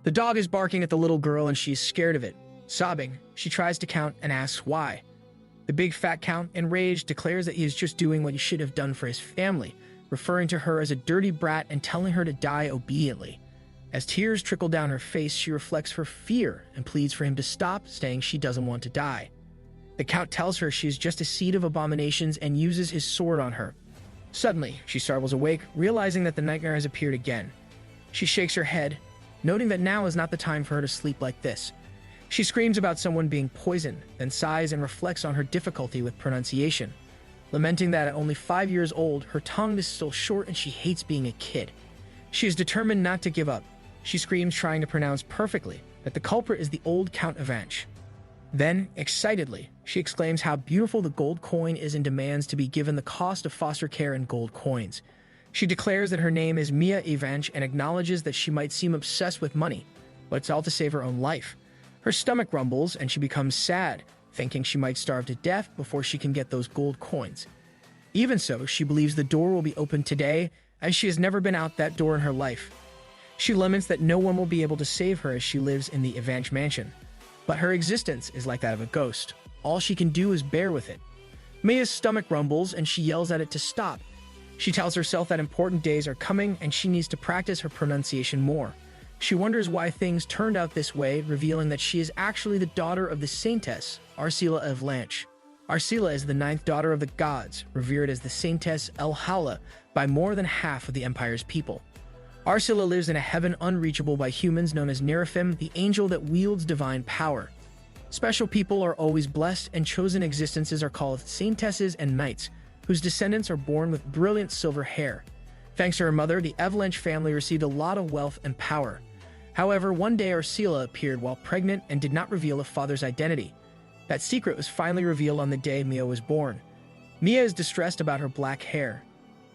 The dog is barking at the little girl and she is scared of it. Sobbing, she tries to count and asks why. The big fat count, enraged, declares that he is just doing what he should have done for his family, referring to her as a dirty brat and telling her to die obediently. As tears trickle down her face, she reflects her fear and pleads for him to stop, saying she doesn't want to die. The count tells her she is just a seed of abominations and uses his sword on her. Suddenly, she startles awake, realizing that the nightmare has appeared again. She shakes her head, noting that now is not the time for her to sleep like this. She screams about someone being poisoned, then sighs and reflects on her difficulty with pronunciation, lamenting that at only 5 years old, her tongue is still short and she hates being a kid. She is determined not to give up. She screams, trying to pronounce perfectly, that the culprit is the old Count Avanch. Then, excitedly, she exclaims how beautiful the gold coin is and demands to be given the cost of foster care in gold coins. She declares that her name is Mia Avanch and acknowledges that she might seem obsessed with money, but it's all to save her own life. Her stomach rumbles and she becomes sad, thinking she might starve to death before she can get those gold coins. Even so, she believes the door will be opened today, as she has never been out that door in her life. She laments that no one will be able to save her as she lives in the Avanch mansion. But her existence is like that of a ghost. All she can do is bear with it. Mia's stomach rumbles and she yells at it to stop. She tells herself that important days are coming and she needs to practice her pronunciation more. She wonders why things turned out this way, revealing that she is actually the daughter of the saintess, Arsila of Lanch. Arsila is the 9th daughter of the gods, revered as the saintess El-Hala by more than half of the Empire's people. Arsila lives in a heaven unreachable by humans known as Neraphim, the angel that wields divine power. Special people are always blessed, and chosen existences are called saintesses and knights, whose descendants are born with brilliant silver hair. Thanks to her mother, the Avalanche family received a lot of wealth and power. However, one day Arsila appeared while pregnant and did not reveal a father's identity. That secret was finally revealed on the day Mia was born. Mia is distressed about her black hair,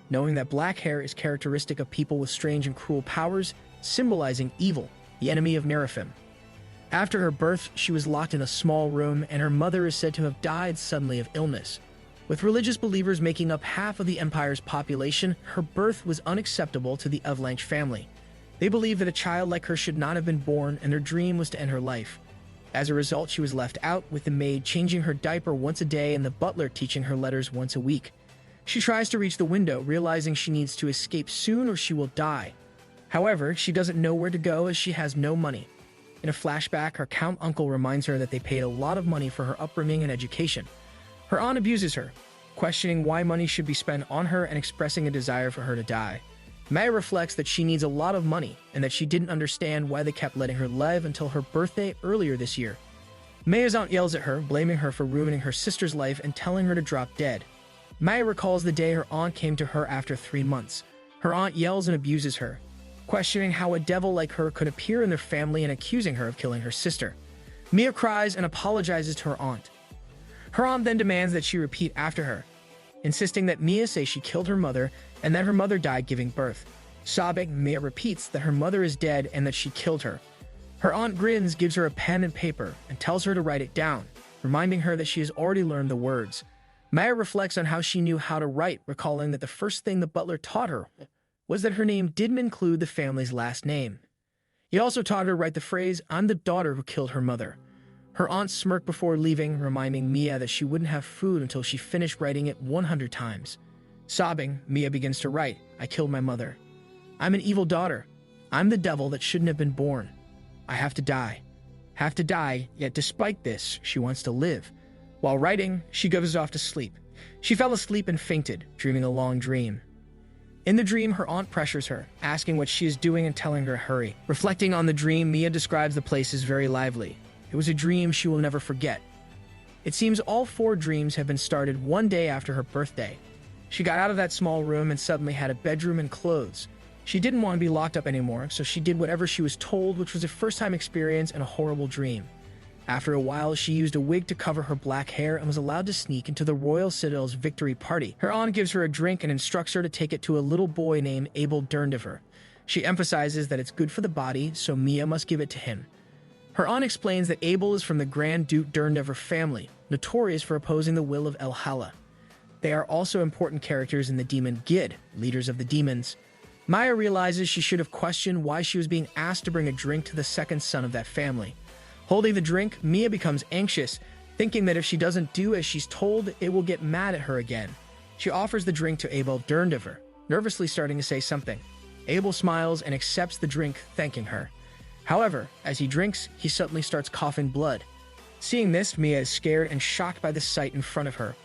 knowing that black hair is characteristic of people with strange and cruel powers, symbolizing evil, the enemy of Neraphim. After her birth, she was locked in a small room, and her mother is said to have died suddenly of illness. With religious believers making up half of the Empire's population, her birth was unacceptable to the Avalanche family. They believed that a child like her should not have been born, and their dream was to end her life. As a result, she was left out, with the maid changing her diaper once a day and the butler teaching her letters once a week. She tries to reach the window, realizing she needs to escape soon or she will die. However, she doesn't know where to go as she has no money. In a flashback, her Count uncle reminds her that they paid a lot of money for her upbringing and education. Her aunt abuses her, questioning why money should be spent on her and expressing a desire for her to die. Maya reflects that she needs a lot of money and that she didn't understand why they kept letting her live until her birthday earlier this year. Maya's aunt yells at her, blaming her for ruining her sister's life and telling her to drop dead. Maya recalls the day her aunt came to her after 3 months. Her aunt yells and abuses her, questioning how a devil like her could appear in their family and accusing her of killing her sister. Mia cries and apologizes to her aunt. Her aunt then demands that she repeat after her, insisting that Mia say she killed her mother and that her mother died giving birth. Sobbing, Mia repeats that her mother is dead and that she killed her. Her aunt grins, gives her a pen and paper, and tells her to write it down, reminding her that she has already learned the words. Maya reflects on how she knew how to write, recalling that the first thing the butler taught her was that her name didn't include the family's last name. He also taught her to write the phrase, "I'm the daughter who killed her mother." Her aunt smirked before leaving, reminding Mia that she wouldn't have food until she finished writing it 100 times. Sobbing, Mia begins to write, "I killed my mother. I'm an evil daughter. I'm the devil that shouldn't have been born. I have to die. Have to die, yet despite this, she wants to live." While writing, she goes off to sleep. She fell asleep and fainted, dreaming a long dream. In the dream, her aunt pressures her, asking what she is doing and telling her to hurry. Reflecting on the dream, Mia describes the place as very lively. It was a dream she will never forget. It seems all 4 dreams have been started one day after her birthday. She got out of that small room and suddenly had a bedroom and clothes. She didn't want to be locked up anymore, so she did whatever she was told, which was a first-time experience and a horrible dream. After a while, she used a wig to cover her black hair and was allowed to sneak into the Royal Citadel's victory party. Her aunt gives her a drink and instructs her to take it to a little boy named Abel Durndiver. She emphasizes that it's good for the body, so Mia must give it to him. Her aunt explains that Abel is from the Grand Duke Durndiver family, notorious for opposing the will of El-Hala. They are also important characters in the demon Gid, leaders of the demons. Maya realizes she should have questioned why she was being asked to bring a drink to the second son of that family. Holding the drink, Mia becomes anxious, thinking that if she doesn't do as she's told, it will get mad at her again. She offers the drink to Abel Derndiver, nervously starting to say something. Abel smiles and accepts the drink, thanking her. However, as he drinks, he suddenly starts coughing blood. Seeing this, Mia is scared and shocked by the sight in front of her.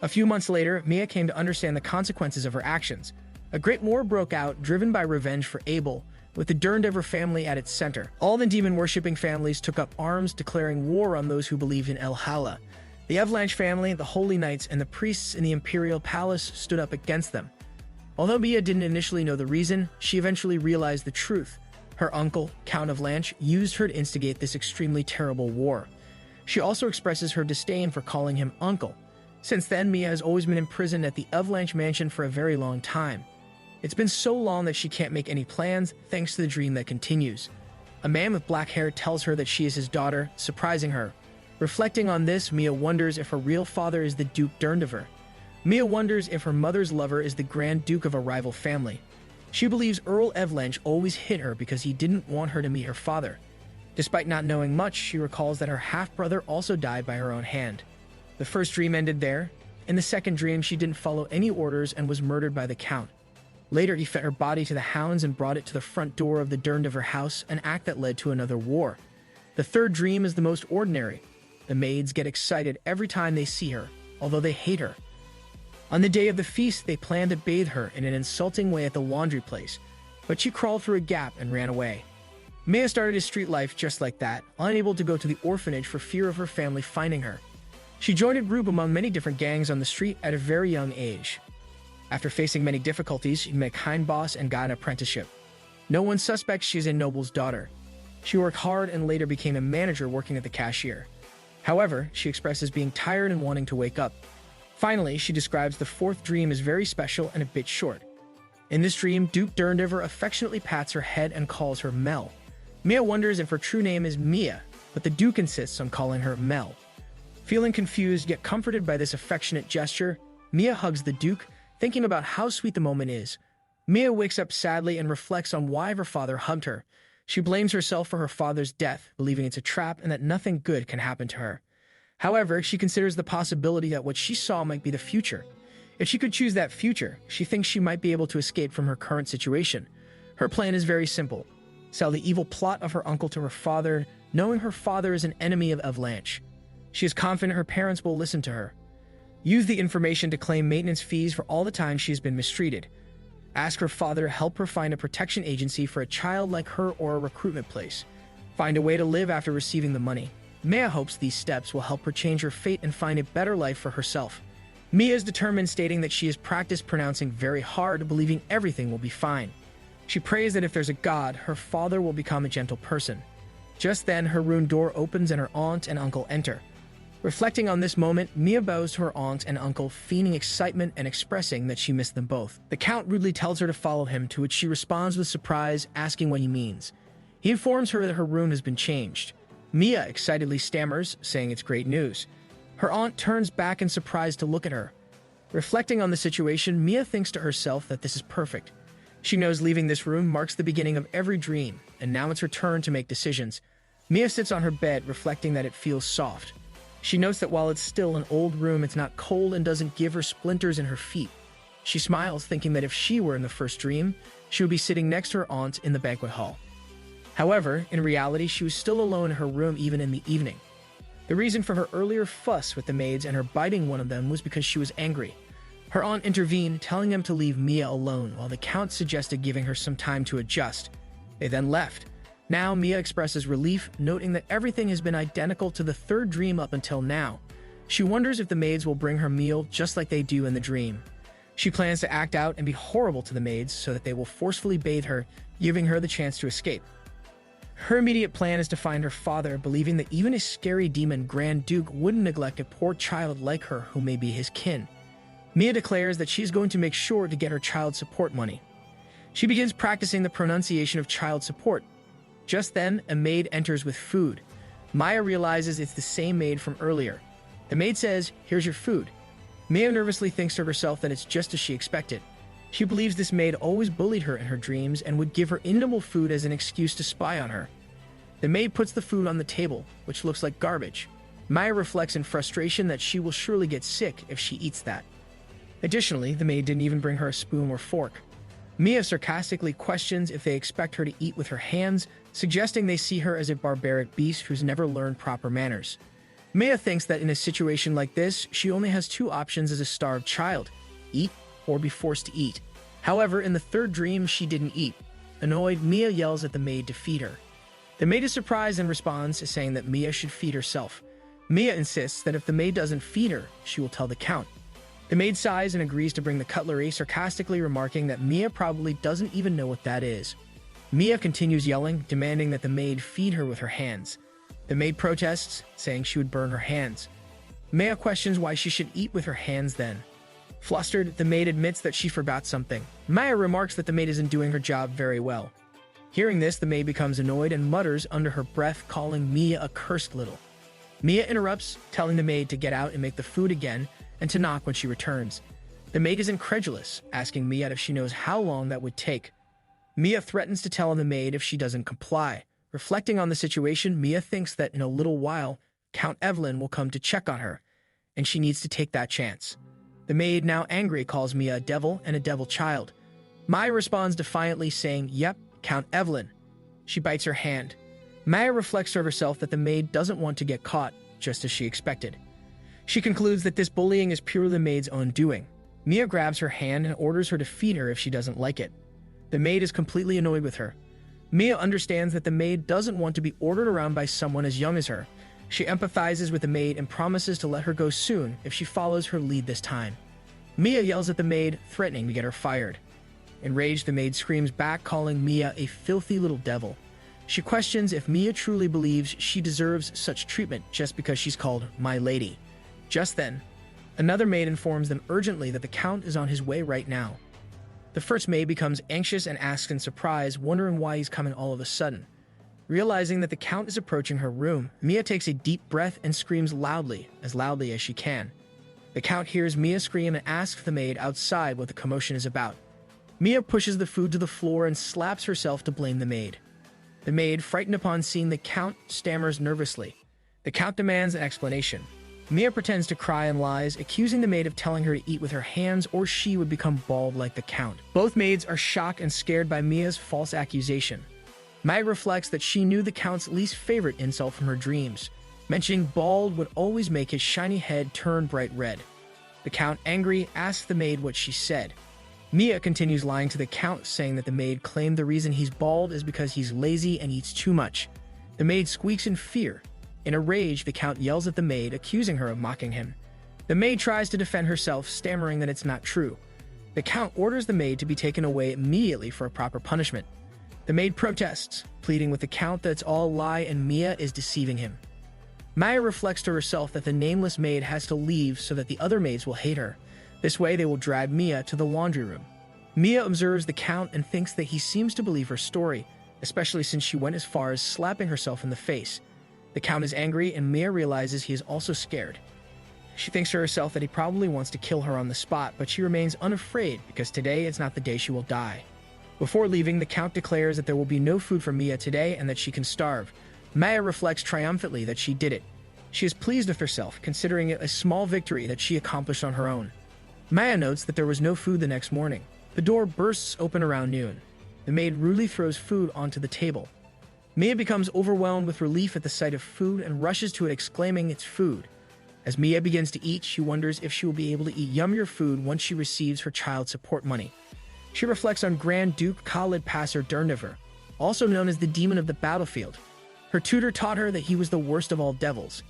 A few months later, Mia came to understand the consequences of her actions. A great war broke out, driven by revenge for Abel, with the Derndiver family at its center. All the demon-worshipping families took up arms, declaring war on those who believed in El Hala. The Avalanche family, the Holy Knights, and the priests in the Imperial Palace stood up against them. Although Mia didn't initially know the reason, she eventually realized the truth. Her uncle, Count of Lanch, used her to instigate this extremely terrible war. She also expresses her disdain for calling him uncle. Since then, Mia has always been imprisoned at the Avalanche mansion for a very long time. It's been so long that she can't make any plans, thanks to the dream that continues. A man with black hair tells her that she is his daughter, surprising her. Reflecting on this, Mia wonders if her real father is the Duke Derndiver. Mia wonders if her mother's lover is the Grand Duke of a rival family. She believes Earl Avalanche always hit her because he didn't want her to meet her father. Despite not knowing much, she recalls that her half-brother also died by her own hand. The first dream ended there. In the second dream, she didn't follow any orders and was murdered by the Count. Later, he fed her body to the hounds and brought it to the front door of the Derndiver house, an act that led to another war. The third dream is the most ordinary. The maids get excited every time they see her, although they hate her. On the day of the feast, they planned to bathe her in an insulting way at the laundry place, but she crawled through a gap and ran away. Mia started a street life just like that, unable to go to the orphanage for fear of her family finding her. She joined a group among many different gangs on the street at a very young age. After facing many difficulties, she met a kind boss and got an apprenticeship. No one suspects she's a noble's daughter. She worked hard and later became a manager working at the cashier. However, she expresses being tired and wanting to wake up. Finally, she describes the fourth dream as very special and a bit short. In this dream, Duke Derndiver affectionately pats her head and calls her Mel. Mia wonders if her true name is Mia, but the Duke insists on calling her Mel. Feeling confused yet comforted by this affectionate gesture, Mia hugs the Duke, thinking about how sweet the moment is. Mia wakes up sadly and reflects on why her father hugged her. She blames herself for her father's death, believing it's a trap and that nothing good can happen to her. However, she considers the possibility that what she saw might be the future. If she could choose that future, she thinks she might be able to escape from her current situation. Her plan is very simple. Sell the evil plot of her uncle to her father, knowing her father is an enemy of Avalanche. She is confident her parents will listen to her. Use the information to claim maintenance fees for all the time she has been mistreated. Ask her father to help her find a protection agency for a child like her or a recruitment place. Find a way to live after receiving the money. Mia hopes these steps will help her change her fate and find a better life for herself. Mia is determined, stating that she has practiced pronouncing very hard, believing everything will be fine. She prays that if there's a God, her father will become a gentle person. Just then, her room door opens and her aunt and uncle enter. Reflecting on this moment, Mia bows to her aunt and uncle, feigning excitement and expressing that she missed them both. The Count rudely tells her to follow him, to which she responds with surprise, asking what he means. He informs her that her room has been changed. Mia excitedly stammers, saying it's great news. Her aunt turns back in surprise to look at her. Reflecting on the situation, Mia thinks to herself that this is perfect. She knows leaving this room marks the beginning of every dream, and now it's her turn to make decisions. Mia sits on her bed, reflecting that it feels soft. She notes that while it's still an old room, it's not cold and doesn't give her splinters in her feet. She smiles, thinking that if she were in the first dream, she would be sitting next to her aunt in the banquet hall. However, in reality, she was still alone in her room even in the evening. The reason for her earlier fuss with the maids and her biting one of them was because she was angry. Her aunt intervened, telling them to leave Mia alone, while the Count suggested giving her some time to adjust. They then left. Now, Mia expresses relief, noting that everything has been identical to the third dream up until now. She wonders if the maids will bring her meal just like they do in the dream. She plans to act out and be horrible to the maids so that they will forcefully bathe her, giving her the chance to escape. Her immediate plan is to find her father, believing that even a scary demon Grand Duke wouldn't neglect a poor child like her who may be his kin. Mia declares that she's going to make sure to get her child support money. She begins practicing the pronunciation of child support. Just then, a maid enters with food. Maya realizes it's the same maid from earlier. The maid says, "Here's your food." Mia nervously thinks to herself that it's just as she expected. She believes this maid always bullied her in her dreams and would give her inedible food as an excuse to spy on her. The maid puts the food on the table, which looks like garbage. Maya reflects in frustration that she will surely get sick if she eats that. Additionally, the maid didn't even bring her a spoon or fork. Mia sarcastically questions if they expect her to eat with her hands, suggesting they see her as a barbaric beast who's never learned proper manners. Mia thinks that in a situation like this, she only has two options as a starved child: eat or be forced to eat. However, in the third dream, she didn't eat. Annoyed, Mia yells at the maid to feed her. The maid is surprised and responds, saying that Mia should feed herself. Mia insists that if the maid doesn't feed her, she will tell the Count. The maid sighs and agrees to bring the cutlery, sarcastically remarking that Mia probably doesn't even know what that is. Mia continues yelling, demanding that the maid feed her with her hands. The maid protests, saying she would burn her hands. Mia questions why she should eat with her hands then. Flustered, the maid admits that she forgot something. Maya remarks that the maid isn't doing her job very well. Hearing this, the maid becomes annoyed and mutters under her breath, calling Mia a cursed little. Mia interrupts, telling the maid to get out and make the food again, and to knock when she returns. The maid is incredulous, asking Mia if she knows how long that would take. Mia threatens to tell the maid if she doesn't comply. Reflecting on the situation, Mia thinks that in a little while, Count Evelyn will come to check on her, and she needs to take that chance. The maid, now angry, calls Mia a devil and a devil child. Maya responds defiantly, saying, "Yep, Count Evelyn." She bites her hand. Maya reflects to herself that the maid doesn't want to get caught, just as she expected. She concludes that this bullying is purely the maid's own doing. Mia grabs her hand and orders her to feed her if she doesn't like it. The maid is completely annoyed with her. Mia understands that the maid doesn't want to be ordered around by someone as young as her. She empathizes with the maid and promises to let her go soon if she follows her lead this time. Mia yells at the maid, threatening to get her fired. Enraged, the maid screams back, calling Mia a filthy little devil. She questions if Mia truly believes she deserves such treatment just because she's called my lady. Just then, another maid informs them urgently that the Count is on his way right now. The first maid becomes anxious and asks in surprise, wondering why he's coming all of a sudden. Realizing that the Count is approaching her room, Mia takes a deep breath and screams loudly as she can. The Count hears Mia scream and asks the maid outside what the commotion is about. Mia pushes the food to the floor and slaps herself to blame the maid. The maid, frightened upon seeing the Count, stammers nervously. The Count demands an explanation. Mia pretends to cry and lies, accusing the maid of telling her to eat with her hands or she would become bald like the Count. Both maids are shocked and scared by Mia's false accusation. Maya reflects that she knew the Count's least favorite insult from her dreams. Mentioning bald would always make his shiny head turn bright red. The Count, angry, asks the maid what she said. Mia continues lying to the Count, saying that the maid claimed the reason he's bald is because he's lazy and eats too much. The maid squeaks in fear. In a rage, the Count yells at the maid, accusing her of mocking him. The maid tries to defend herself, stammering that it's not true. The Count orders the maid to be taken away immediately for a proper punishment. The maid protests, pleading with the Count that it's all a lie and Mia is deceiving him. Maya reflects to herself that the nameless maid has to leave so that the other maids will hate her. This way, they will drag Mia to the laundry room. Mia observes the Count and thinks that he seems to believe her story, especially since she went as far as slapping herself in the face. The Count is angry, and Mia realizes he is also scared. She thinks to herself that he probably wants to kill her on the spot, but she remains unafraid because today is not the day she will die. Before leaving, the Count declares that there will be no food for Mia today and that she can starve. Maya reflects triumphantly that she did it. She is pleased with herself, considering it a small victory that she accomplished on her own. Maya notes that there was no food the next morning. The door bursts open around noon. The maid rudely throws food onto the table. Mia becomes overwhelmed with relief at the sight of food and rushes to it, exclaiming it's food. As Mia begins to eat, she wonders if she will be able to eat yummier food once she receives her child support money. She reflects on Grand Duke Khalid Passer Durniver, also known as the Demon of the Battlefield. Her tutor taught her that he was the worst of all devils.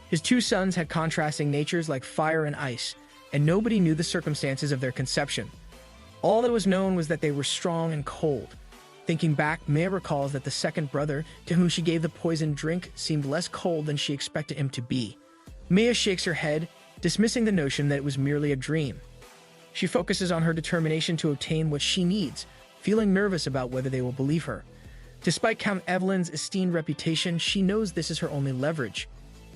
His two sons had contrasting natures like fire and ice, and nobody knew the circumstances of their conception. All that was known was that they were strong and cold. Thinking back, Mia recalls that the second brother, to whom she gave the poisoned drink, seemed less cold than she expected him to be. Mia shakes her head, dismissing the notion that it was merely a dream. She focuses on her determination to obtain what she needs, feeling nervous about whether they will believe her. Despite Count Evelyn's esteemed reputation, she knows this is her only leverage.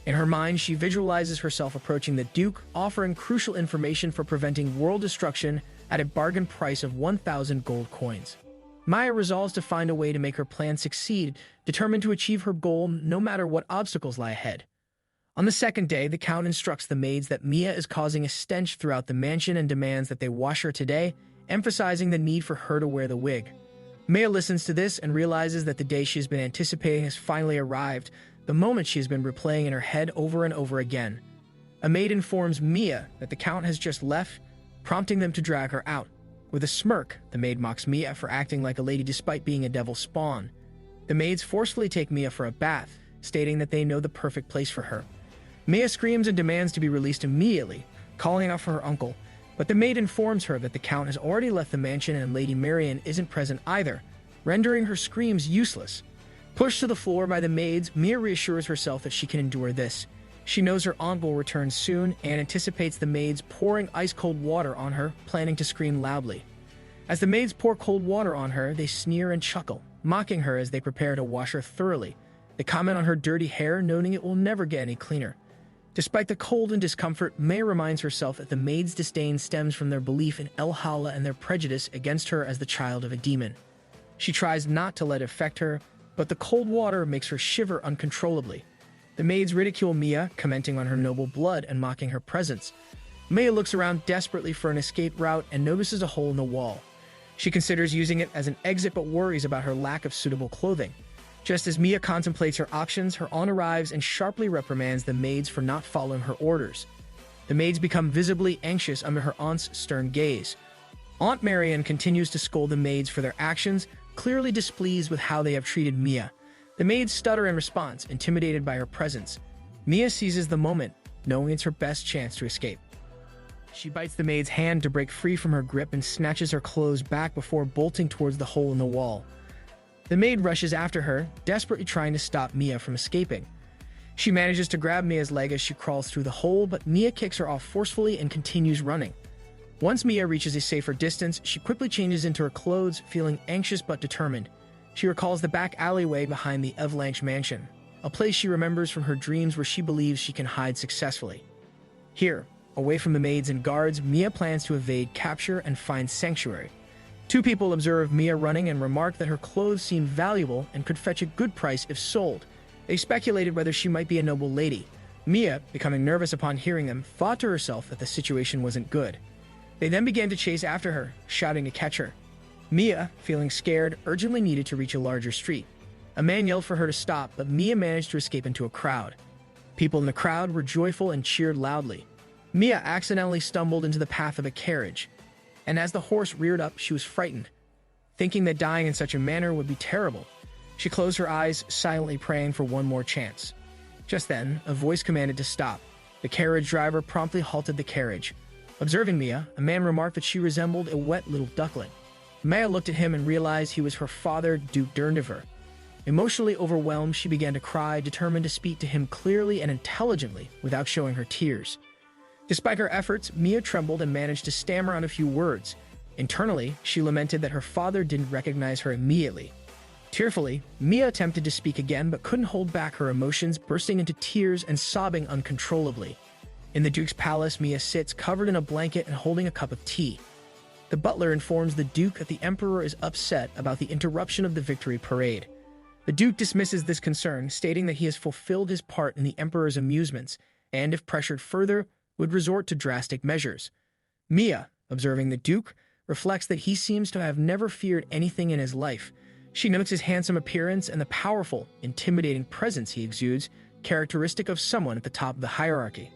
In her mind, she visualizes herself approaching the Duke, offering crucial information for preventing world destruction at a bargain price of 1,000 gold coins. Maya resolves to find a way to make her plan succeed, determined to achieve her goal no matter what obstacles lie ahead. On the second day, the Count instructs the maids that Mia is causing a stench throughout the mansion and demands that they wash her today, emphasizing the need for her to wear the wig. Maya listens to this and realizes that the day she has been anticipating has finally arrived, the moment she has been replaying in her head over and over again. A maid informs Mia that the Count has just left, prompting them to drag her out. With a smirk, the maid mocks Mia for acting like a lady despite being a devil's spawn. The maids forcefully take Mia for a bath, stating that they know the perfect place for her. Mia screams and demands to be released immediately, calling out for her uncle, but the maid informs her that the Count has already left the mansion and Lady Marian isn't present either, rendering her screams useless. Pushed to the floor by the maids, Mia reassures herself that she can endure this. She knows her aunt will return soon and anticipates the maids pouring ice-cold water on her, planning to scream loudly. As the maids pour cold water on her, they sneer and chuckle, mocking her as they prepare to wash her thoroughly. They comment on her dirty hair, noting it will never get any cleaner. Despite the cold and discomfort, Maya reminds herself that the maids' disdain stems from their belief in El Hala and their prejudice against her as the child of a demon. She tries not to let it affect her, but the cold water makes her shiver uncontrollably. The maids ridicule Mia, commenting on her noble blood and mocking her presence. Maya looks around desperately for an escape route and notices a hole in the wall. She considers using it as an exit but worries about her lack of suitable clothing. Just as Mia contemplates her options, her aunt arrives and sharply reprimands the maids for not following her orders. The maids become visibly anxious under her aunt's stern gaze. Aunt Marian continues to scold the maids for their actions, clearly displeased with how they have treated Mia. The maids stutter in response, intimidated by her presence. Mia seizes the moment, knowing it's her best chance to escape. She bites the maid's hand to break free from her grip and snatches her clothes back before bolting towards the hole in the wall. The maid rushes after her, desperately trying to stop Mia from escaping. She manages to grab Mia's leg as she crawls through the hole, but Mia kicks her off forcefully and continues running. Once Mia reaches a safer distance, she quickly changes into her clothes, feeling anxious but determined. She recalls the back alleyway behind the Avalanche Mansion, a place she remembers from her dreams where she believes she can hide successfully. Here, away from the maids and guards, Mia plans to evade capture and find sanctuary. Two people observe Mia running and remark that her clothes seem valuable and could fetch a good price if sold. They speculated whether she might be a noble lady. Mia, becoming nervous upon hearing them, thought to herself that the situation wasn't good. They then began to chase after her, shouting to catch her. Mia, feeling scared, urgently needed to reach a larger street. A man yelled for her to stop, but Mia managed to escape into a crowd. People in the crowd were joyful and cheered loudly. Mia accidentally stumbled into the path of a carriage, and as the horse reared up, she was frightened. Thinking that dying in such a manner would be terrible, she closed her eyes, silently praying for one more chance. Just then, a voice commanded to stop. The carriage driver promptly halted the carriage. Observing Mia, a man remarked that she resembled a wet little duckling. Maya looked at him and realized he was her father, Duke Durndiver. Emotionally overwhelmed, she began to cry, determined to speak to him clearly and intelligently without showing her tears. Despite her efforts, Mia trembled and managed to stammer out a few words. Internally, she lamented that her father didn't recognize her immediately. Tearfully, Mia attempted to speak again but couldn't hold back her emotions, bursting into tears and sobbing uncontrollably. In the Duke's palace, Mia sits covered in a blanket and holding a cup of tea. The butler informs the Duke that the Emperor is upset about the interruption of the victory parade. The Duke dismisses this concern, stating that he has fulfilled his part in the Emperor's amusements, and if pressured further, would resort to drastic measures. Mia, observing the Duke, reflects that he seems to have never feared anything in his life. She notes his handsome appearance and the powerful, intimidating presence he exudes, characteristic of someone at the top of the hierarchy.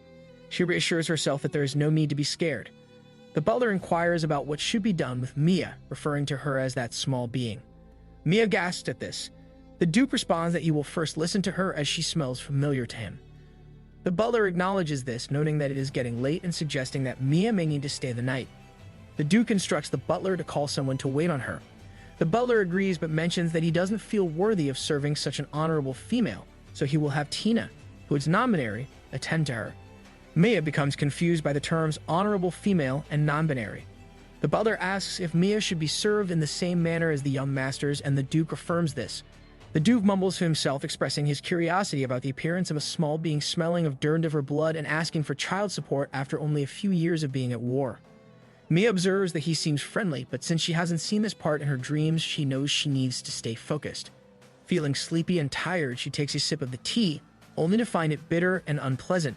She reassures herself that there is no need to be scared. The butler inquires about what should be done with Mia, referring to her as that small being. Mia gasps at this. The Duke responds that he will first listen to her as she smells familiar to him. The butler acknowledges this, noting that it is getting late and suggesting that Mia may need to stay the night. The Duke instructs the butler to call someone to wait on her. The butler agrees but mentions that he doesn't feel worthy of serving such an honorable female, so he will have Tina, who is non-binary, attend to her. Mia becomes confused by the terms honorable female and non-binary. The butler asks if Mia should be served in the same manner as the young masters, and the Duke affirms this. The Duke mumbles to himself, expressing his curiosity about the appearance of a small being smelling of Durndiver blood and asking for child support after only a few years of being at war. Mia observes that he seems friendly, but since she hasn't seen this part in her dreams, she knows she needs to stay focused. Feeling sleepy and tired, she takes a sip of the tea, only to find it bitter and unpleasant.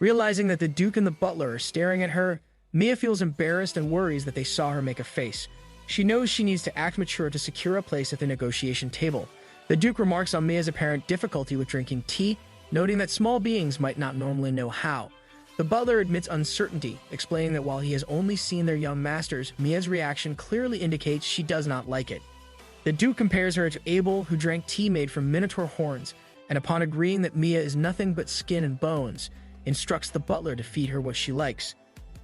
Realizing that the Duke and the butler are staring at her, Mia feels embarrassed and worries that they saw her make a face. She knows she needs to act mature to secure a place at the negotiation table. The Duke remarks on Mia's apparent difficulty with drinking tea, noting that small beings might not normally know how. The butler admits uncertainty, explaining that while he has only seen their young masters, Mia's reaction clearly indicates she does not like it. The Duke compares her to Abel, who drank tea made from minotaur horns, and upon agreeing that Mia is nothing but skin and bones, instructs the butler to feed her what she likes.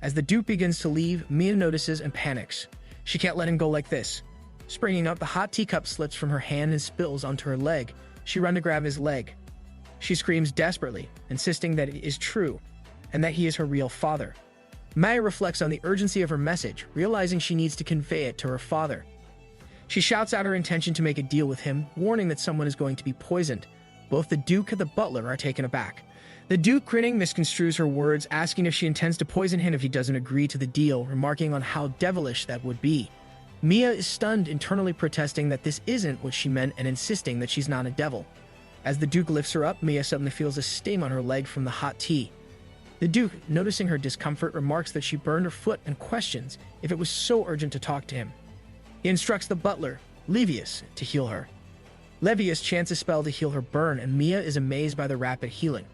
As the Duke begins to leave, Mia notices and panics. She can't let him go like this. Springing up, the hot teacup slips from her hand and spills onto her leg. She runs to grab his leg. She screams desperately, insisting that it is true, and that he is her real father. Maya reflects on the urgency of her message, realizing she needs to convey it to her father. She shouts out her intention to make a deal with him, warning that someone is going to be poisoned. Both the Duke and the butler are taken aback. The Duke, grinning, misconstrues her words, asking if she intends to poison him if he doesn't agree to the deal, remarking on how devilish that would be. Mia is stunned, internally protesting that this isn't what she meant and insisting that she's not a devil. As the Duke lifts her up, Mia suddenly feels a sting on her leg from the hot tea. The Duke, noticing her discomfort, remarks that she burned her foot and questions if it was so urgent to talk to him. He instructs the butler, Levius, to heal her. Levius chants a spell to heal her burn, and Mia is amazed by the rapid healing.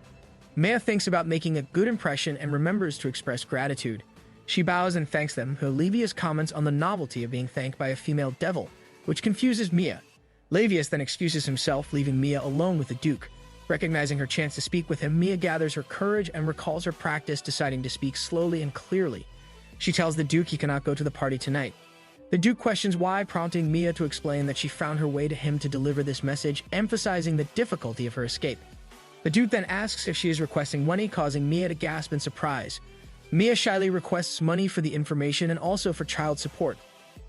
Mia thinks about making a good impression and remembers to express gratitude. She bows and thanks them, though Levius comments on the novelty of being thanked by a female devil, which confuses Mia. Levius then excuses himself, leaving Mia alone with the Duke. Recognizing her chance to speak with him, Mia gathers her courage and recalls her practice, deciding to speak slowly and clearly. She tells the Duke he cannot go to the party tonight. The Duke questions why, prompting Mia to explain that she found her way to him to deliver this message, emphasizing the difficulty of her escape. The Duke then asks if she is requesting money, causing Mia to gasp in surprise. Mia shyly requests money for the information and also for child support.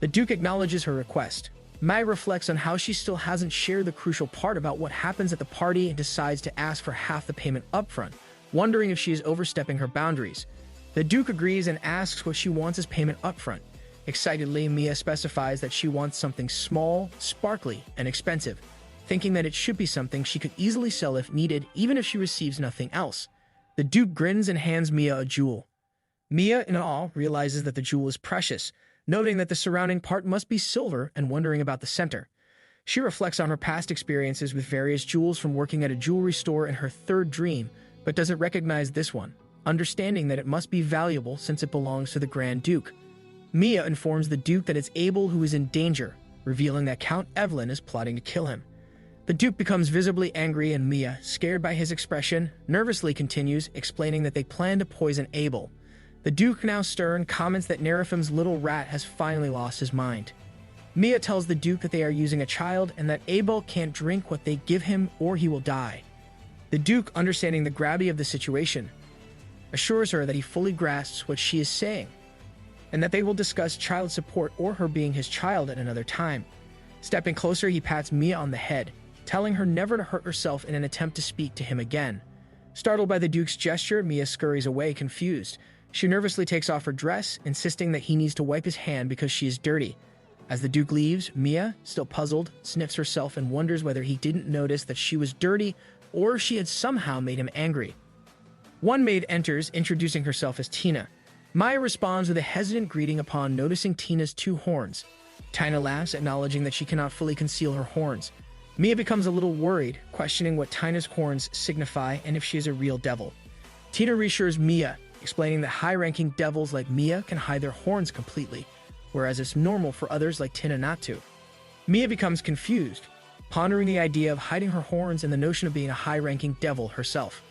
The Duke acknowledges her request. Maya reflects on how she still hasn't shared the crucial part about what happens at the party and decides to ask for half the payment upfront, wondering if she is overstepping her boundaries. The Duke agrees and asks what she wants as payment upfront. Excitedly, Mia specifies that she wants something small, sparkly, and expensive, thinking that it should be something she could easily sell if needed, even if she receives nothing else. The Duke grins and hands Mia a jewel. Mia, in awe, realizes that the jewel is precious, noting that the surrounding part must be silver and wondering about the center. She reflects on her past experiences with various jewels from working at a jewelry store in her third dream, but doesn't recognize this one, understanding that it must be valuable since it belongs to the Grand Duke. Mia informs the Duke that it's Abel who is in danger, revealing that Count Evelyn is plotting to kill him. The Duke becomes visibly angry, and Mia, scared by his expression, nervously continues, explaining that they plan to poison Abel. The Duke, now stern, comments that Nerifim's little rat has finally lost his mind. Mia tells the Duke that they are using a child and that Abel can't drink what they give him or he will die. The Duke, understanding the gravity of the situation, assures her that he fully grasps what she is saying, and that they will discuss child support or her being his child at another time. Stepping closer, he pats Mia on the head, telling her never to hurt herself in an attempt to speak to him again. Startled by the Duke's gesture, Mia scurries away, confused. She nervously takes off her dress, insisting that he needs to wipe his hand because she is dirty. As the Duke leaves, Mia, still puzzled, sniffs herself and wonders whether he didn't notice that she was dirty or she had somehow made him angry. One maid enters, introducing herself as Tina. Maya responds with a hesitant greeting upon noticing Tina's two horns. Tina laughs, acknowledging that she cannot fully conceal her horns. Mia becomes a little worried, questioning what Tina's horns signify and if she is a real devil. Tina reassures Mia, explaining that high-ranking devils like Mia can hide their horns completely, whereas it's normal for others like Tina not to. Mia becomes confused, pondering the idea of hiding her horns and the notion of being a high-ranking devil herself.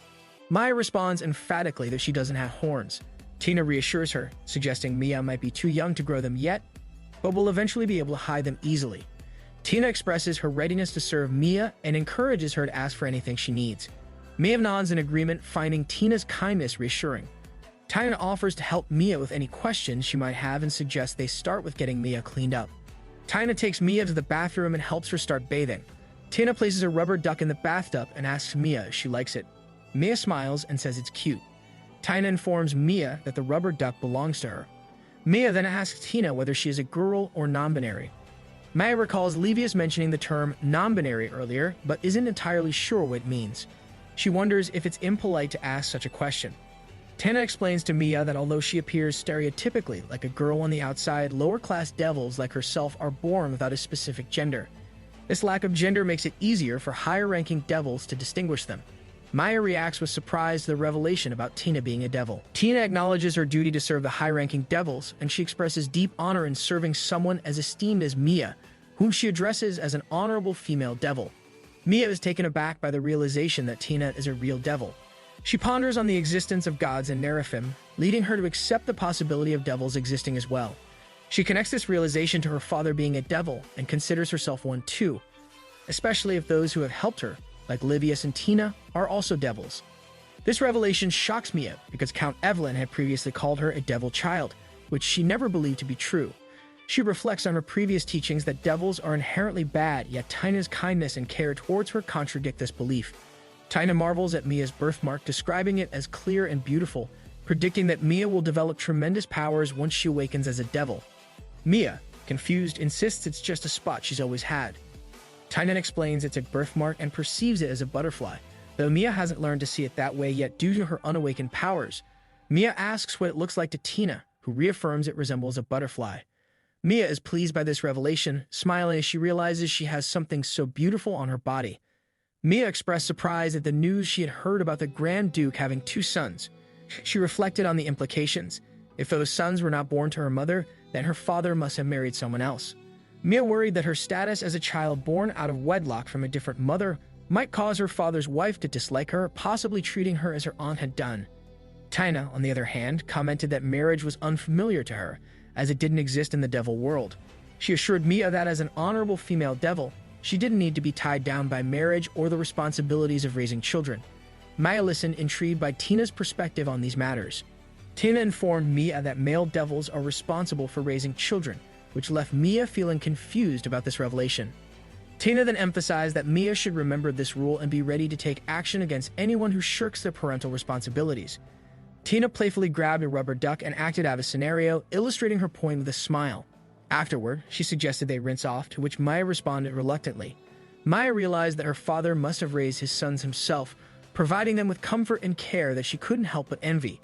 Maya responds emphatically that she doesn't have horns. Tina reassures her, suggesting Mia might be too young to grow them yet, but will eventually be able to hide them easily. Tina expresses her readiness to serve Mia and encourages her to ask for anything she needs. Mia nods in agreement, finding Tina's kindness reassuring. Tina offers to help Mia with any questions she might have and suggests they start with getting Mia cleaned up. Tina takes Mia to the bathroom and helps her start bathing. Tina places a rubber duck in the bathtub and asks Mia if she likes it. Mia smiles and says it's cute. Tina informs Mia that the rubber duck belongs to her. Mia then asks Tina whether she is a girl or non-binary. Maya recalls Levius mentioning the term non-binary earlier, but isn't entirely sure what it means. She wonders if it's impolite to ask such a question. Tina explains to Mia that although she appears stereotypically like a girl on the outside, lower-class devils like herself are born without a specific gender. This lack of gender makes it easier for higher-ranking devils to distinguish them. Maya reacts with surprise to the revelation about Tina being a devil. Tina acknowledges her duty to serve the high-ranking devils, and she expresses deep honor in serving someone as esteemed as Mia, whom she addresses as an honorable female devil. Mia is taken aback by the realization that Tina is a real devil. She ponders on the existence of gods and Neraphim, leading her to accept the possibility of devils existing as well. She connects this realization to her father being a devil and considers herself one too, especially if those who have helped her, like Livius and Tina, are also devils. This revelation shocks Mia because Count Evelyn had previously called her a devil child, which she never believed to be true. She reflects on her previous teachings that devils are inherently bad, yet Tina's kindness and care towards her contradict this belief. Tina marvels at Mia's birthmark, describing it as clear and beautiful, predicting that Mia will develop tremendous powers once she awakens as a devil. Mia, confused, insists it's just a spot she's always had. Tina explains it's a birthmark and perceives it as a butterfly, though Mia hasn't learned to see it that way yet due to her unawakened powers. Mia asks what it looks like to Tina, who reaffirms it resembles a butterfly. Mia is pleased by this revelation, smiling as she realizes she has something so beautiful on her body. Mia expressed surprise at the news she had heard about the Grand Duke having 2 sons. She reflected on the implications. If those sons were not born to her mother, then her father must have married someone else. Mia worried that her status as a child born out of wedlock from a different mother might cause her father's wife to dislike her, possibly treating her as her aunt had done. Tina, on the other hand, commented that marriage was unfamiliar to her, as it didn't exist in the devil world. She assured Mia that as an honorable female devil, she didn't need to be tied down by marriage or the responsibilities of raising children. Maya listened, intrigued by Tina's perspective on these matters. Tina informed Mia that male devils are responsible for raising children, which left Mia feeling confused about this revelation. Tina then emphasized that Mia should remember this rule and be ready to take action against anyone who shirks their parental responsibilities. Tina playfully grabbed a rubber duck and acted out a scenario, illustrating her point with a smile. Afterward, she suggested they rinse off, to which Maya responded reluctantly. Maya realized that her father must have raised his sons himself, providing them with comfort and care that she couldn't help but envy.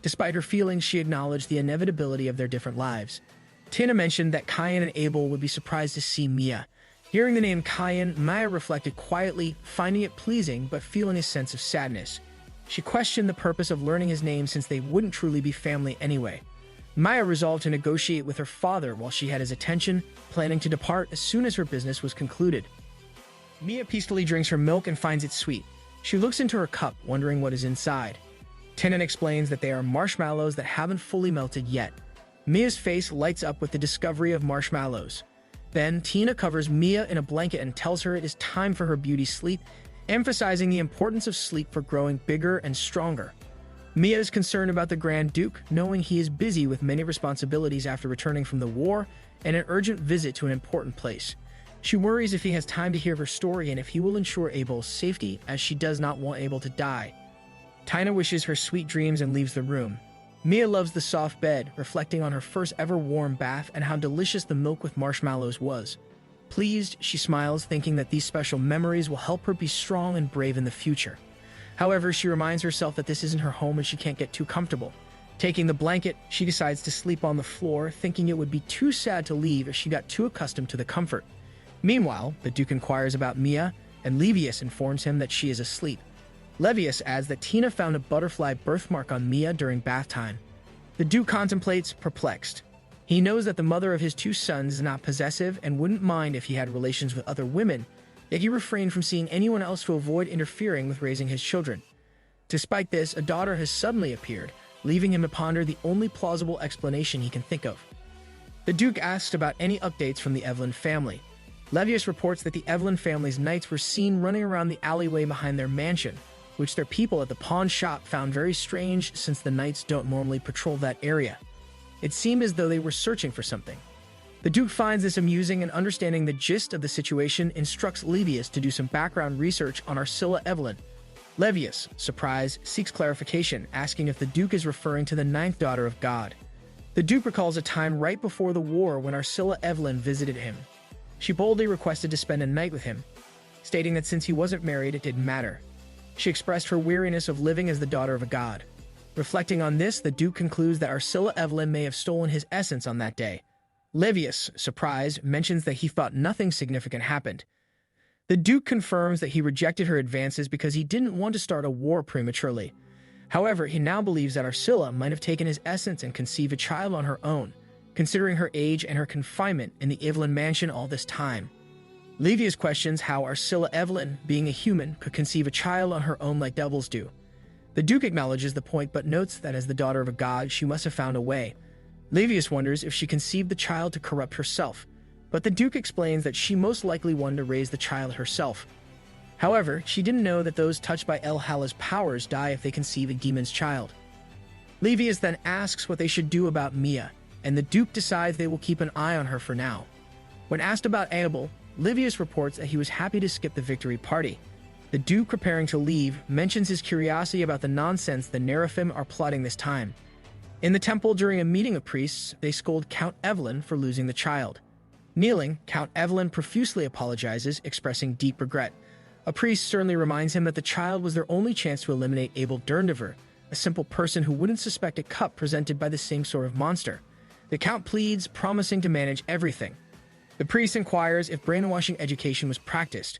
Despite her feelings, she acknowledged the inevitability of their different lives. Tina mentioned that Cain and Abel would be surprised to see Mia. Hearing the name Cain, Maya reflected quietly, finding it pleasing but feeling a sense of sadness. She questioned the purpose of learning his name since they wouldn't truly be family anyway. Maya resolved to negotiate with her father while she had his attention, planning to depart as soon as her business was concluded. Mia peacefully drinks her milk and finds it sweet. She looks into her cup, wondering what is inside. Tina explains that they are marshmallows that haven't fully melted yet. Mia's face lights up with the discovery of marshmallows. Then, Tina covers Mia in a blanket and tells her it is time for her beauty sleep, emphasizing the importance of sleep for growing bigger and stronger. Mia is concerned about the Grand Duke, knowing he is busy with many responsibilities after returning from the war and an urgent visit to an important place. She worries if he has time to hear her story and if he will ensure Abel's safety, as she does not want Abel to die. Tina wishes her sweet dreams and leaves the room. Mia loves the soft bed, reflecting on her first ever warm bath and how delicious the milk with marshmallows was. Pleased, she smiles, thinking that these special memories will help her be strong and brave in the future. However, she reminds herself that this isn't her home and she can't get too comfortable. Taking the blanket, she decides to sleep on the floor, thinking it would be too sad to leave if she got too accustomed to the comfort. Meanwhile, the Duke inquires about Mia, and Levius informs him that she is asleep. Levius adds that Tina found a butterfly birthmark on Mia during bath time. The Duke contemplates, perplexed. He knows that the mother of his 2 sons is not possessive and wouldn't mind if he had relations with other women, yet he refrained from seeing anyone else to avoid interfering with raising his children. Despite this, a daughter has suddenly appeared, leaving him to ponder the only plausible explanation he can think of. The Duke asks about any updates from the Evelyn family. Levius reports that the Evelyn family's knights were seen running around the alleyway behind their mansion, which their people at the pawn shop found very strange since the knights don't normally patrol that area. It seemed as though they were searching for something. The Duke finds this amusing and, understanding the gist of the situation, instructs Levius to do some background research on Arcilla Evelyn. Levius, surprised, seeks clarification, asking if the Duke is referring to the 9th daughter of God. The Duke recalls a time right before the war when Ursula Evelyn visited him. She boldly requested to spend a night with him, stating that since he wasn't married, it didn't matter. She expressed her weariness of living as the daughter of a god. Reflecting on this, the Duke concludes that Ursula Evelyn may have stolen his essence on that day. Livius, surprised, mentions that he thought nothing significant happened. The Duke confirms that he rejected her advances because he didn't want to start a war prematurely. However, he now believes that Ursula might have taken his essence and conceived a child on her own, considering her age and her confinement in the Evelyn mansion all this time. Livius questions how Ursula Evelyn, being a human, could conceive a child on her own like devils do. The Duke acknowledges the point but notes that as the daughter of a god, she must have found a way. Livius wonders if she conceived the child to corrupt herself, but the Duke explains that she most likely wanted to raise the child herself. However, she didn't know that those touched by El Hala's powers die if they conceive a demon's child. Livius then asks what they should do about Mia, and the Duke decides they will keep an eye on her for now. When asked about Abel, Livius reports that he was happy to skip the victory party. The Duke, preparing to leave, mentions his curiosity about the nonsense the Neraphim are plotting this time. In the temple during a meeting of priests, they scold Count Evelyn for losing the child. Kneeling, Count Evelyn profusely apologizes, expressing deep regret. A priest sternly reminds him that the child was their only chance to eliminate Abel Durndiver, a simple person who wouldn't suspect a cup presented by the same sort of monster. The Count pleads, promising to manage everything. The priest inquires if brainwashing education was practiced.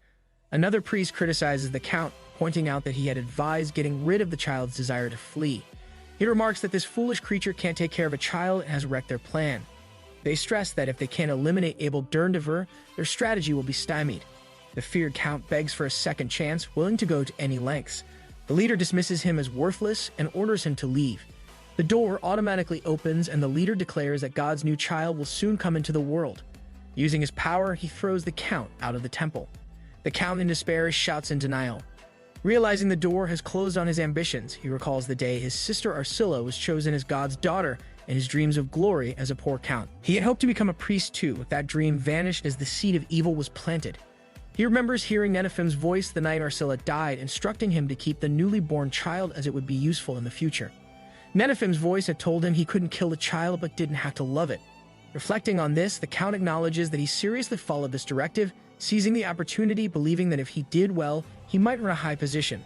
Another priest criticizes the Count, pointing out that he had advised getting rid of the child's desire to flee. He remarks that this foolish creature can't take care of a child and has wrecked their plan. They stress that if they can't eliminate Abel Durndiver, their strategy will be stymied. The feared Count begs for a second chance, willing to go to any lengths. The leader dismisses him as worthless and orders him to leave. The door automatically opens and the leader declares that God's new child will soon come into the world. Using his power, he throws the Count out of the temple. The Count, in despair, shouts in denial. Realizing the door has closed on his ambitions, he recalls the day his sister Ursula was chosen as God's daughter and his dreams of glory as a poor Count. He had hoped to become a priest too, but that dream vanished as the seed of evil was planted. He remembers hearing Neraphim's voice the night Ursula died, instructing him to keep the newly born child as it would be useful in the future. Neraphim's voice had told him he couldn't kill the child but didn't have to love it. Reflecting on this, the Count acknowledges that he seriously followed this directive, seizing the opportunity, believing that if he did well, he might earn a high position.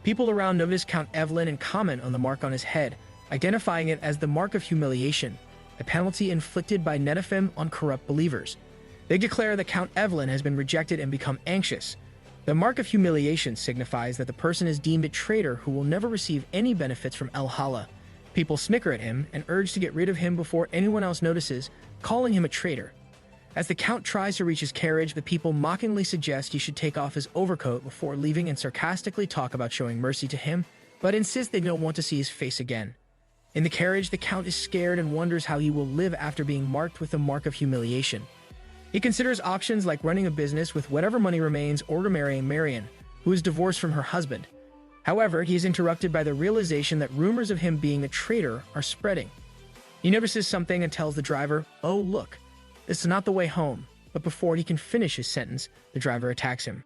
People around notice Count Evelyn and comment on the mark on his head, identifying it as the mark of humiliation, a penalty inflicted by Neraphim on corrupt believers. They declare that Count Evelyn has been rejected and become anxious. The mark of humiliation signifies that the person is deemed a traitor who will never receive any benefits from El Hala. People snicker at him and urge to get rid of him before anyone else notices, calling him a traitor. As the Count tries to reach his carriage, the people mockingly suggest he should take off his overcoat before leaving and sarcastically talk about showing mercy to him, but insist they don't want to see his face again. In the carriage, the Count is scared and wonders how he will live after being marked with the mark of humiliation. He considers options like running a business with whatever money remains or marrying Marion, who is divorced from her husband. However, he is interrupted by the realization that rumors of him being a traitor are spreading. He notices something and tells the driver, "Oh, look, this is not the way home." But before he can finish his sentence, the driver attacks him.